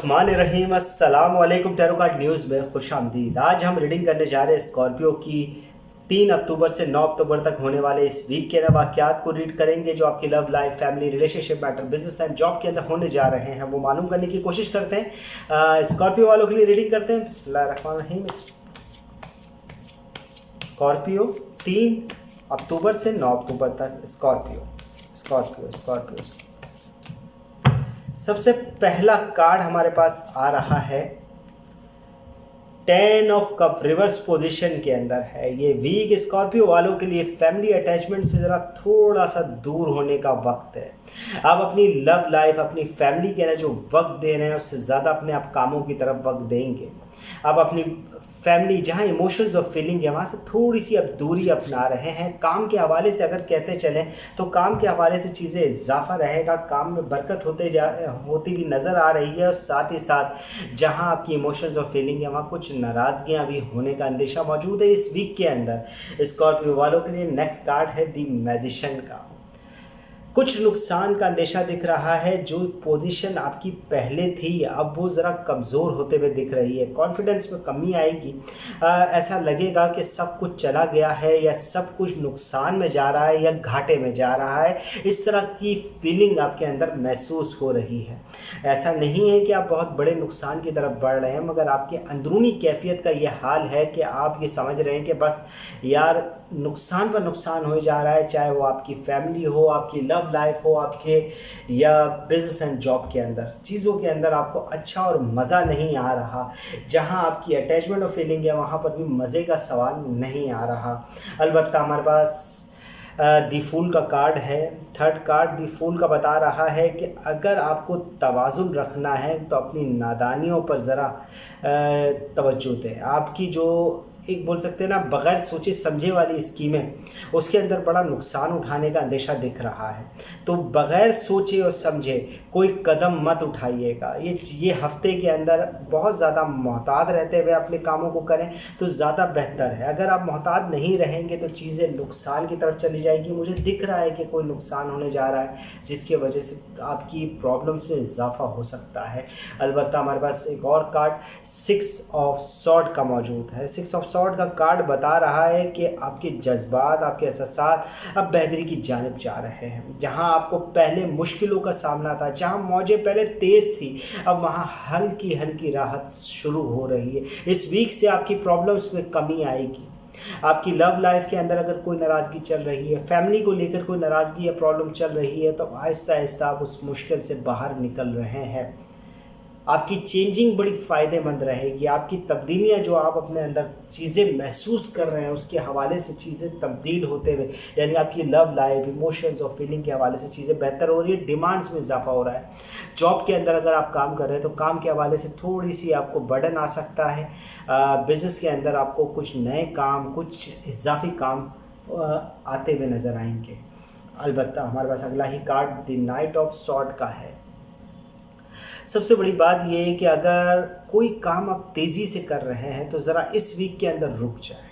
बिस्मिल्लाहिर्रहमानिर्रहीम। अस्सलाम वालेकुम। टैरो कार्ड न्यूज़ में खुशामदीद। आज हम रीडिंग करने जा रहे हैं स्कॉर्पियो की 3 अक्टूबर से 9 अक्टूबर तक होने वाले इस वीक के वाक़यात को रीड करेंगे जो आपकी love life, family, relationship matter, business and job के अंदर होने जा रहे हैं, वो मालूम करने की कोशिश करते हैं। स्कॉर्पियो वालों के लिए रीडिंग करते हैं। बिस्मिल्लाहिर्रहमानिर्रहीम। स्कॉर्पियो 3 अक्टूबर से 9 अक्टूबर तक। स्कॉर्पियो स्कॉर्पियो स्कॉर्पियो सबसे पहला कार्ड हमारे पास आ रहा है 10 ऑफ कप रिवर्स पोजीशन के अंदर है। ये वीक स्कॉर्पियो वालों के लिए फैमिली अटैचमेंट से ज़रा थोड़ा सा दूर होने का वक्त है। आप अपनी लव लाइफ, अपनी फैमिली के लिए जो वक्त दे रहे हैं उससे ज़्यादा अपने आप कामों की तरफ वक्त देंगे। आप अपनी फैमिली जहाँ इमोशंस और फीलिंग है वहाँ से थोड़ी सी अब दूरी अपना रहे हैं। काम के हवाले से अगर कैसे चलें तो काम के हवाले से चीज़ें इजाफा रहेगा, काम में बरकत होती भी नज़र आ रही है। और साथ ही साथ जहाँ आपकी इमोशंस और फीलिंग है वहाँ कुछ नाराज़गियाँ भी होने का अंदेशा मौजूद है इस वीक के अंदर। स्कॉर्पियो वालों के लिए नेक्स्ट कार्ड है द मैजिशियन का। कुछ नुकसान का अंदेशा दिख रहा है। जो पोजीशन आपकी पहले थी अब वो ज़रा कमज़ोर होते हुए दिख रही है। कॉन्फिडेंस में कमी आएगी। ऐसा लगेगा कि सब कुछ चला गया है या सब कुछ नुकसान में जा रहा है या घाटे में जा रहा है। इस तरह की फीलिंग आपके अंदर महसूस हो रही है। ऐसा नहीं है कि आप बहुत बड़े नुकसान की तरफ बढ़ रहे हैं, मगर आपके अंदरूनी कैफियत का ये हाल है कि आप ये समझ रहे हैं कि बस यार नुकसान पर नुकसान हो जा रहा है, चाहे वो आपकी फैमिली हो, आपकी लव लाइफ हो, आपके या बिजनेस एंड जॉब के अंदर चीज़ों के अंदर आपको अच्छा और मज़ा नहीं आ रहा। जहां आपकी अटैचमेंट और फीलिंग है वहां पर भी मज़े का सवाल नहीं आ रहा। अलबत्ता हमारे पास दी फूल का कार्ड है। थर्ड कार्ड दी फूल का बता रहा है कि अगर आपको तवाज़ुन रखना है तो अपनी नादानियों पर ज़रा तवज्जो दें। आपकी जो एक बोल सकते हैं ना बग़ैर सोचे समझे वाली स्कीमें, उसके अंदर बड़ा नुकसान उठाने का अंदेशा दिख रहा है। तो बग़ैर सोचे और समझे कोई कदम मत उठाइएगा। ये हफ्ते के अंदर बहुत ज़्यादा मोहतात रहते हुए अपने कामों को करें तो ज़्यादा बेहतर है। अगर आप मोहतात नहीं रहेंगे तो चीज़ें नुकसान की तरफ चली जाएगी। मुझे दिख रहा है कि कोई नुकसान होने जा रहा है जिसकी वजह से आपकी प्रॉब्लम्स में इजाफा हो सकता है। अलबत्ता हमारे पास एक और कार्ड 6 ऑफ सॉर्ड का मौजूद है। 6 ऑफ सॉर्ड का कार्ड बता रहा है कि आपके जज्बात, आपके एहसास अब बेहतरी की जानिब जा रहे हैं। जहां आपको पहले मुश्किलों का सामना था, जहां मौजें पहले तेज़ थी, अब वहां हल्की हल्की राहत शुरू हो रही है। इस वीक से आपकी प्रॉब्लम्स में कमी आएगी। आपकी लव लाइफ के अंदर अगर कोई नाराज़गी चल रही है, फैमिली को लेकर कोई नाराज़गी या प्रॉब्लम चल रही है, तो आहिस्ता आहिस्ता आप उस मुश्किल से बाहर निकल रहे हैं। आपकी चेंजिंग बड़ी फ़ायदेमंद रहेगी। आपकी तब्दीलियाँ जो आप अपने अंदर चीज़ें महसूस कर रहे हैं उसके हवाले से चीज़ें तब्दील होते हुए, यानी आपकी लव लाइफ, इमोशंस और फीलिंग के हवाले से चीज़ें बेहतर हो रही है। डिमांड्स में इजाफा हो रहा है। जॉब के अंदर अगर आप काम कर रहे हैं तो काम के हवाले से थोड़ी सी आपको बर्डन आ सकता है। बिज़नेस के अंदर आपको कुछ नए काम, कुछ इजाफी काम आते हुए नज़र आएंगे। अलबत्ता हमारे पास अगला ही card the knight of sword का है। सबसे बड़ी बात यह है कि अगर कोई काम आप तेज़ी से कर रहे हैं तो ज़रा इस वीक के अंदर रुक जाए।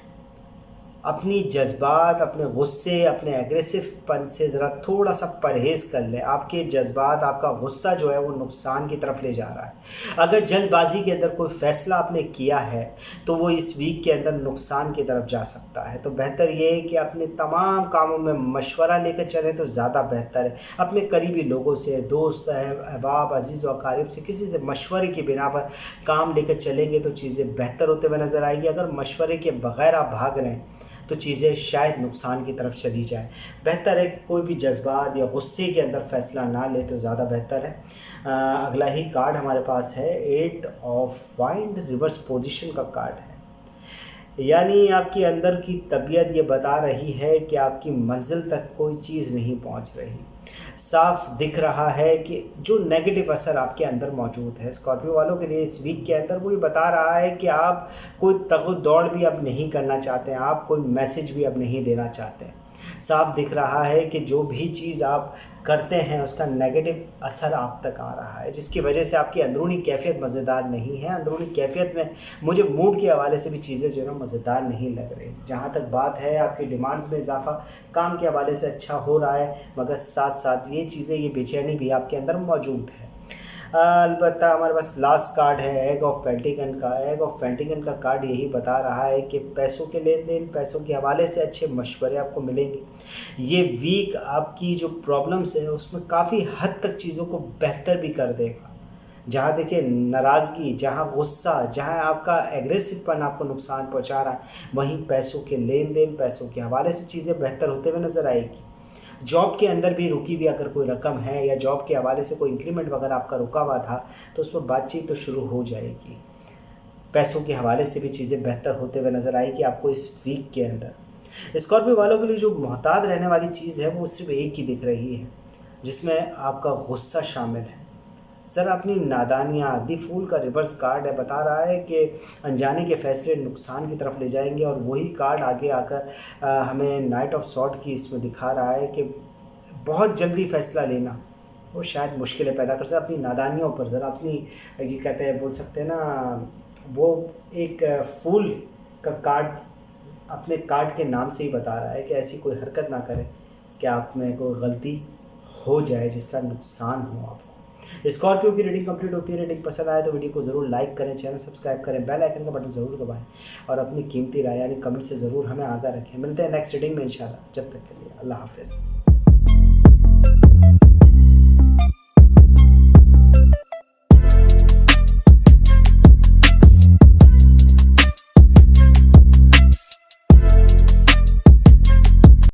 अपनी जज्बात, अपने गुस्से, अपने एग्रेसिवपन से ज़रा थोड़ा सा परहेज़ कर लें। आपके जज्बात, आपका गुस्सा जो है वो नुकसान की तरफ ले जा रहा है। अगर जल्दबाजी के अंदर कोई फ़ैसला आपने किया है तो वो इस वीक के अंदर नुकसान की तरफ जा सकता है। तो बेहतर ये है कि अपने तमाम कामों में मशवरा लेकर चलें तो ज़्यादा बेहतर है। अपने करीबी लोगों से, दोस्त, अहबाब, अजीज़ व अकारिब से किसी से मशवरे की बिना पर काम लेकर चलेंगे तो चीज़ें बेहतर होते हुए नज़र आएगी। अगर मशवरे के बग़ैर आप भाग रहे हैं तो चीज़ें शायद नुकसान की तरफ चली जाए। बेहतर है कि कोई भी जज्बात या गुस्से के अंदर फ़ैसला ना ले तो ज़्यादा बेहतर है। अगला ही कार्ड हमारे पास है 8 ऑफ वाइंड रिवर्स पोजीशन का कार्ड है। यानी आपके अंदर की तबीयत ये बता रही है कि आपकी मंजिल तक कोई चीज़ नहीं पहुंच रही। साफ दिख रहा है कि जो नेगेटिव असर आपके अंदर मौजूद है स्कॉर्पियो वालों के लिए इस वीक के अंदर, वो ये बता रहा है कि आप कोई तगो दौड़ भी अब नहीं करना चाहते हैं, आप कोई मैसेज भी अब नहीं देना चाहते हैं। साफ दिख रहा है कि जो भी चीज़ आप करते हैं उसका नेगेटिव असर आप तक आ रहा है, जिसकी वजह से आपकी अंदरूनी कैफियत मज़ेदार नहीं है। अंदरूनी कैफियत में मुझे मूड के हवाले से भी चीज़ें जो है ना मज़ेदार नहीं लग रही। जहाँ तक बात है आपकी डिमांड्स में इजाफा काम के हवाले से अच्छा हो रहा है, मगर साथ साथ ये चीज़ें, ये बेचैनी भी आपके अंदर मौजूद है। अलबत्ता हमारे पास लास्ट कार्ड है एग ऑफ पेंटिकन का। एग ऑफ पेंटिकन का कार्ड यही बता रहा है कि पैसों के लेन देन, पैसों के हवाले से अच्छे मशवरे आपको मिलेंगे। ये वीक आपकी जो प्रॉब्लम्स है उसमें काफ़ी हद तक चीज़ों को बेहतर भी कर देगा। जहाँ देखिए नाराज़गी, जहाँ गुस्सा, जहाँ आपका एग्रेसिवपन आपको नुकसान पहुँचा रहा है, वहीं पैसों के लेन देन, पैसों के हवाले से चीज़ें बेहतर होते हुए नज़र आएगी। जॉब के अंदर भी रुकी हुई अगर कोई रकम है या जॉब के हवाले से कोई इंक्रीमेंट वगैरह आपका रुका हुआ था तो उस पर बातचीत तो शुरू हो जाएगी। पैसों के हवाले से भी चीज़ें बेहतर होते हुए नज़र आएगी आपको इस वीक के अंदर। स्कॉर्पियो वालों के लिए जो मोहताज रहने वाली चीज़ है वो सिर्फ एक ही दिख रही है, जिसमें आपका गुस्सा शामिल है। सर अपनी नादानियाँ, दी फूल का रिवर्स कार्ड है, बता रहा है कि अनजाने के फैसले नुकसान की तरफ ले जाएंगे। और वही कार्ड आगे आकर हमें नाइट ऑफ सॉर्ड की इसमें दिखा रहा है कि बहुत जल्दी फैसला लेना वो शायद मुश्किलें पैदा कर सकता। अपनी नादानियों पर ज़रा अपनी ये कहते हैं, बोल सकते हैं ना, वो एक फूल का कार्ड अपने कार्ड के नाम से ही बता रहा है कि ऐसी कोई हरकत ना करें कि आप में कोई गलती हो जाए जिसका नुकसान हो आपको। स्कॉर्पियो की रीडिंग कंप्लीट होती है। रीडिंग पसंद आए तो वीडियो को ज़रूर लाइक करें, चैनल सब्सक्राइब करें, बेल आइकन का बटन ज़रूर दबाएं और अपनी कीमती राय यानी कमेंट से ज़रूर हमें आगाह रखें। मिलते हैं नेक्स्ट रीडिंग में इंशाल्लाह। जब तक के लिए अल्लाह हाफ़िज़।